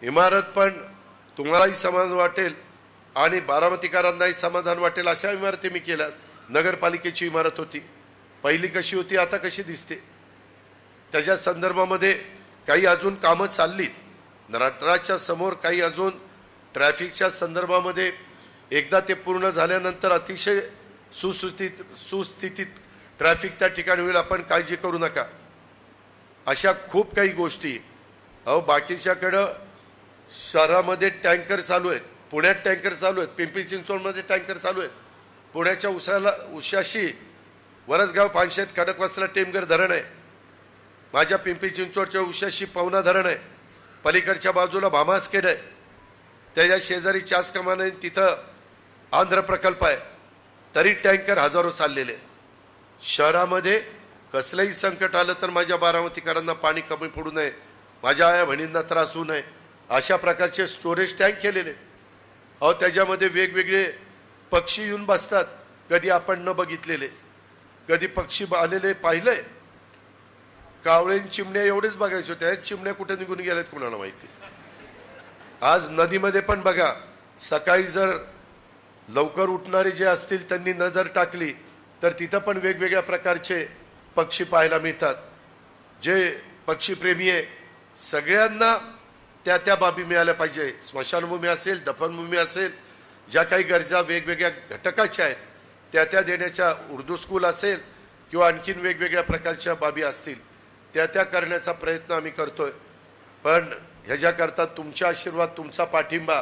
इमारत पण तुम्हालाही समाधान वाटेल आणि बारामतीकरांनाही समाधान वाटेल अशा इमारती मी केल्या. नगरपालिकेची इमारत होती, पहिली कशी होती, आता कशी दिसते, त्याच्या संदर्भामध्ये काही अजून कामं चाललीत. नटराजच्या समोर काही अजून ट्रॅफिकच्या संदर्भामध्ये एकदा ते पूर्ण झाल्यानंतर अतिशय सुस्थितीत ट्रॅफिक त्या ठिकाणी होईल, आपण काळजी करू नका. अशा खूप काही गोष्टी. अहो, बाकीच्याकडं शहरामध्ये टँकर चालू आहेत, पुण्यात टँकर चालू आहेत, पिंपरी चिंचवडमध्ये टँकर चालू आहेत. पुण्याच्या उशाशी वरसगाव, पानशेत, खडकवासला, टेमघर धरण आहे. माझ्या पिंपरी चिंचवडच्या उशाशी पवना धरण आहे. पलीकडच्या बाजूला भामासखेड आहे. त्याच्या शेजारी चास कमान आहे, तिथं आंध्र प्रकल्प आहे, तरी टँकर हजारो चाललेले. शहरामध्ये कसलंही संकट आलं तर माझ्या बारामतीकरांना पाणी कमी पडू नये, माझ्या आया बहिणींना त्रास होऊ नये, अशा प्रकारचे स्टोरेज टँक केलेले. अहो त्याच्यामध्ये वेगवेगळे पक्षी येऊन बसतात, कधी आपण न बघितलेले. कधी पक्षी आलेले पाहिलंय? कावळे चिमण्या एवढेच बघायचे होते, चिमण्या कुठे निघून गेल्यात कुणाला माहिती. आज नदीमध्ये पण बघा, सकाळी जर लवकर उठणारे जे असतील त्यांनी नजर टाकली तर तिथं पण वेगवेगळ्या प्रकारचे पक्षी पाहायला मिळतात. जे पक्षीप्रेमी आहे सगळ्यांना त्या त्या बाबी मिळाल्या पाहिजे. स्मशानभूमी असेल, दफनभूमी असेल, ज्या काही गरजा वेगवेगळ्या घटकाच्या आहेत त्या त्या देण्याच्या, उर्दू स्कूल असेल किंवा आणखीन वेगवेगळ्या प्रकारच्या बाबी असतील त्या त्या करण्याचा प्रयत्न आम्ही करतोय. पण ह्याच्याकरता तुमचा आशीर्वाद, तुमचा पाठिंबा,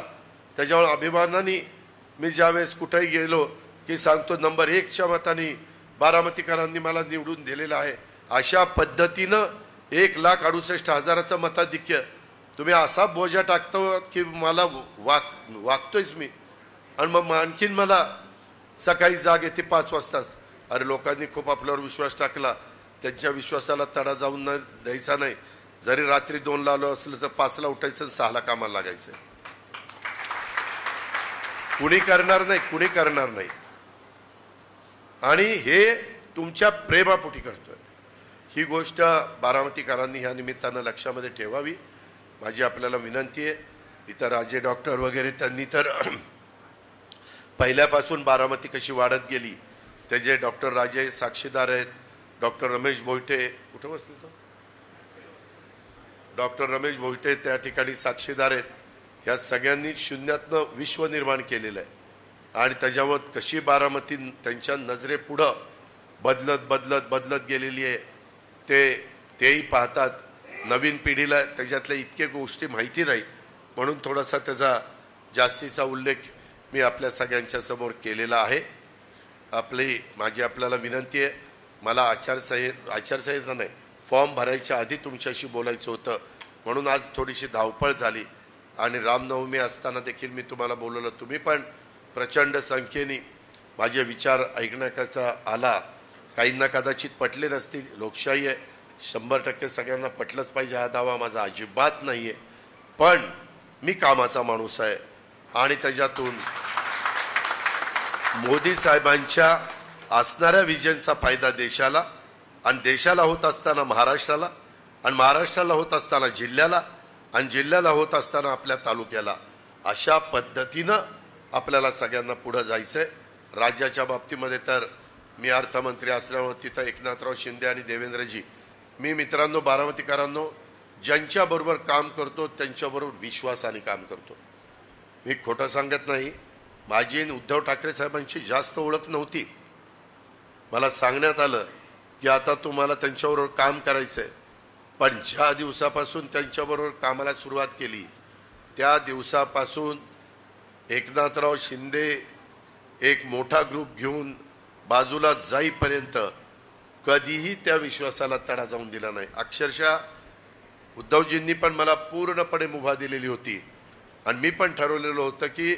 त्याच्यावर अभिमानाने मी ज्यावेळेस कुठेही गेलो की सांगतो नंबर 1च्या मताने बारामतीकरांनी मला निवडून दिलेलं आहे. अशा पद्धतीनं 1,68,000चं मताधिक्य तुम्ही असा बोजा टाकतो की मला वागतोयच मी. आणि मग आणखीन मला सकाळी जाग येते 5 वाजताच. अरे लोकांनी खूप आपल्यावर विश्वास टाकला, त्यांच्या विश्वासाला तडा जाऊन न द्यायचा नाही. जरी रात्री 2ला आलो असलं तर 5ला उठायचं, 6ला कामाला लागायचं. कुणी करणार नाही, कुणी करणार नाही. आणि हे तुमच्या प्रेमापोटी करतोय. ही गोष्ट बारामतीकरांनी ह्या निमित्तानं लक्षामध्ये ठेवावी, माझी आपल्याला विनंती आहे. इथं राजे डॉक्टर वगैरे त्यांनी तर पहिल्यापासून बारामती कशी वाढत गेली त्याचे डॉक्टर राजे साक्षीदार आहेत. डॉक्टर रमेश भोईटे कुठे बसले तो, डॉक्टर रमेश भोईटे त्या ठिकाणी साक्षीदार आहेत. ह्या सगळ्यांनी शून्यातनं विश्व निर्माण केलेलं आहे. आणि त्याच्यावर कशी बारामती त्यांच्या नजरेपुढं बदलत बदलत बदलत गेलेली आहे तेही पाहतात. नवीन पिढीला त्याच्यातल्या इतके गोष्टी माहिती नाही, म्हणून थोडासा त्याचा जास्तीचा उल्लेख मी आपल्या सगळ्यांच्या समोर केलेला आहे. माझी आपल्याला विनंती आहे, मला आचारसंहिता नाही, फॉर्म भरायच्या आधी तुमच्याशी बोलायचं होतं, म्हणून आज थोडीशी धावपळ झाली. आणि रामनवमी असताना देखील मी तुम्हाला बोलवलं, तुम्ही पण प्रचंड संख्येने माझे विचार ऐकण्याकरता आला. काहींना कदाचित पटले नसतील, लोकशाही आहे, 100% सगळ्यांना पटलंच पाहिजे हा दावा माझा अजिबात नाही आहे. पण मी कामाचा माणूस आहे आणि त्याच्यातून मोदी साहेबांच्या असणाऱ्या विजनचा फायदा देशाला, आणि देशाला होत असताना महाराष्ट्राला, आणि महाराष्ट्राला होत असताना जिल्ह्याला, आणि जिल्ह्याला होत असताना आपल्या तालुक्याला, अशा पद्धतीनं आपल्याला सगळ्यांना पुढं जायचंय. राज्याच्या बाबतीमध्ये तर मी अर्थमंत्री असल्यामुळे तिथं एकनाथराव शिंदे आणि देवेंद्रजी, मी मित्रांनो बारामतीकरांनो ज्यांच्याबरोबर काम करतो त्यांच्याबरोबर विश्वासाने काम करतो. मी खोटं सांगत नाही. माझी उद्धव ठाकरे साहेबांची जास्त ओळख नव्हती. मला सांगण्यात आलं की आता तुम्हाला त्यांच्याबरोबर काम करायचं आहे. पण ज्या दिवसापासून त्यांच्याबरोबर कामाला सुरुवात केली त्या दिवसापासून एकनाथराव शिंदे एक मोठा ग्रुप घेऊन बाजूला जाईपर्यंत कधीही त्या विश्वासाला तडा जाऊन दिला नाही. अक्षरशः उद्धवजींनी पण मला पूर्णपणे मुभा दिलेली होती. आणि मी पण ठरवलेलं होतं की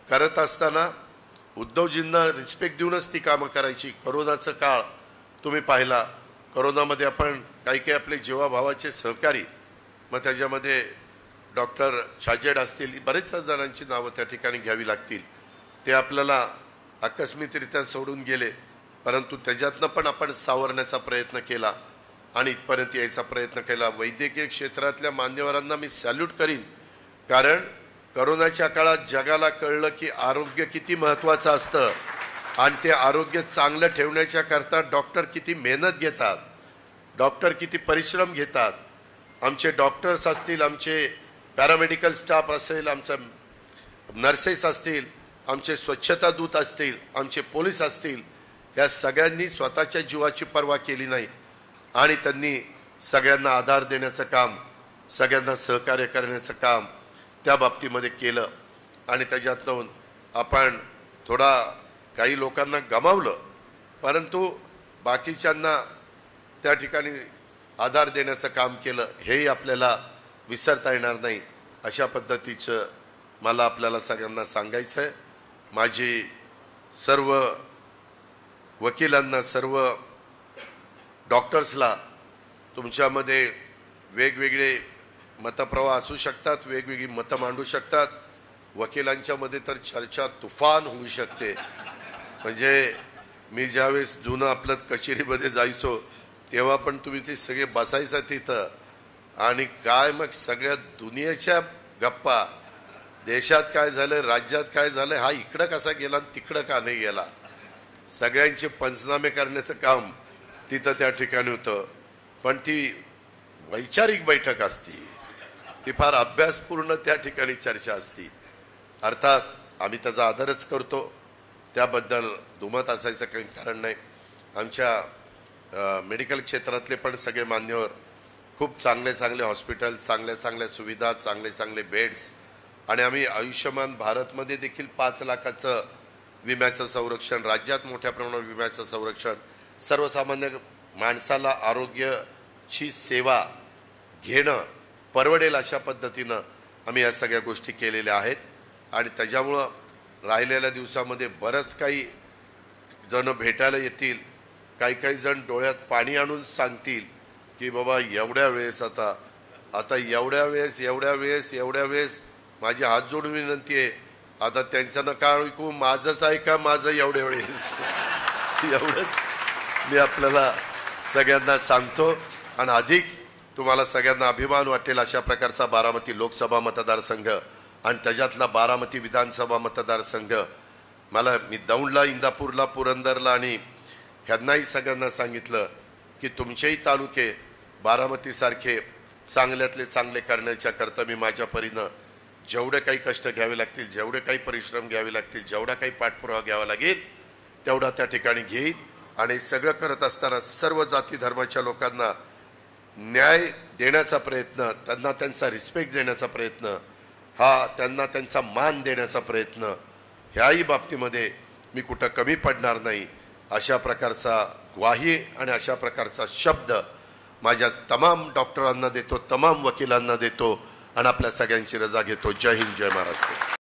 करत असताना उद्धवजींना रिस्पेक्ट देऊनच ती कामं करायची. करोनाचा काळ तुम्ही पाहिला, करोनामध्ये आपण काही आपले जीवाभावाचे सहकारी, मग त्याच्यामध्ये डॉक्टर छाजेड असतील, बरेच जणांची नावं त्या ठिकाणी घ्यावी लागतील, ते आपल्याला आकस्मिकरित्या सोडून गेले. परंतु त्याच्यातनं पण आपण सावरण्याचा प्रयत्न केला आणि इथपर्यंत यायचा प्रयत्न केला. वैद्यकीय क्षेत्रातल्या मान्यवरांना मी सॅल्यूट करीन, कारण करोनाच्या काळात जगाला कळलं की आरोग्य किती महत्त्वाचं असतं आणि ते आरोग्य चांगलं ठेवण्याच्या करता डॉक्टर किती मेहनत घेतात, डॉक्टर किती परिश्रम घेतात. आमचे डॉक्टर्स असतील, आमचे पॅरामेडिकल स्टाफ असेल, आमचा नर्सेस असतील, आमचे स्वच्छता दूत असतील, आमचे पोलीस असतील, या सगळ्यांनी स्वतःच्या जीवाची पर्वा केली नाही आणि त्यांनी सगळ्यांना आधार देण्याचं काम, सगळ्यांना सहकार्य करण्याचं काम त्या बाबतीमध्ये केलं. आणि त्याच्यातून आपण थोडा काही लोकांना गमावलं, परंतु बाकीच्यांना त्या ठिकाणी आधार देण्याचं काम केलं, हेही आपल्याला विसरता येणार नाही. अशा पद्धतीचं मला आपल्याला सगळ्यांना सांगायचं आहे. माझी सर्व वकिलांना, सर्व डॉक्टर्सला, तुमच्यामध्ये वेगवेगळे मतप्रवाह असू शकतात, वेगवेगळी मतं मांडू शकतात. वकिलांच्या मध्ये तर चर्चा तुफान होऊ शकते. म्हणजे मी ज्यावेळेस जुनं आपलं कचेरीमध्ये जायचो तेव्हा पण तुम्ही ते सगळे बसायचा तिथं आणि काय मग सगळ्या दुनियेच्या गप्पा, देशात काय झालं, राज्यात काय झालं, हा इकडं कसा गेला आणि तिकडं का नाही गेला, सगळ्यांचे पंचनामे करण्याचं काम तिथं त्या ठिकाणी होतं. पण ती वैचारिक बैठक असती, ती फार अभ्यासपूर्ण त्या ठिकाणी चर्चा असती. अर्थात आम्ही त्याचा आदरच करतो, त्याबद्दल दुमत असायचं काही कारण नाही. आमच्या मेडिकल क्षेत्रातले पण सगळे मान्यवर, खूप चांगले चांगले हॉस्पिटल, चांगल्या चांगल्या सुविधा, चांगले चांगले बेड्स, आणि आम्ही आयुष्यमान भारतमध्ये देखील 5 लाखाचं विम्याचं संरक्षण, राज्यात मोठ्या प्रमाणावर विम्याचं संरक्षण, सर्वसामान्य माणसाला आरोग्याची सेवा घेणं परवडेल अशा पद्धतीनं आम्ही या सगळ्या गोष्टी केलेल्या आहेत. आणि त्याच्यामुळं राहिलेल्या दिवसामध्ये बरंच काही जण भेटायला येतील, काही काही जण डोळ्यात पाणी आणून सांगतील की बाबा एवढ्या वेळेस आता एवढ्या वेळेस माझी हात जोडून विनंती आहे, आता त्यांचं नका ऐकू, माझंच ऐका, माझं एवढ्या वेळेस. एवढंच मी आपल्याला सगळ्यांना सांगतो. आणि अधिक तुम्हाला सगळ्यांना अभिमान वाटेल अशा प्रकारचा बारामती लोकसभा मतदारसंघ आणि त्याच्यातला बारामती विधानसभा मतदारसंघ, मी दौंडला, इंदापूरला, पुरंदरला आणि ह्यांनाही सगळ्यांना सांगितलं की तुमचेही तालुके बारामतीसारखे चांगल्यातले चांगले करण्याच्या करता मी माझ्या परीनं जेवढे काही कष्ट घ्यावे लागतील, जेवढे काही परिश्रम घ्यावे लागतील, जेवढा काही पाठपुरावा घ्यावा लागेल तेवढा त्या ठिकाणी घेईन. आणि सगळं करत असताना सर्व जाती धर्माच्या लोकांना न्याय देण्याचा प्रयत्न, त्यांना त्यांचा रिस्पेक्ट देण्याचा प्रयत्न, त्यांना त्यांचा मान देण्याचा प्रयत्न, ह्याही बाबतीमध्ये मी कुठं कमी पडणार नाही अशा प्रकारचा ग्वाही आणि अशा प्रकारचा शब्द माझ्या तमाम डॉक्टरांना देतो, तमाम वकिलांना देतो आणि आपल्या सगळ्यांची रजा घेतो. जय हिंद, जय महाराष्ट्र.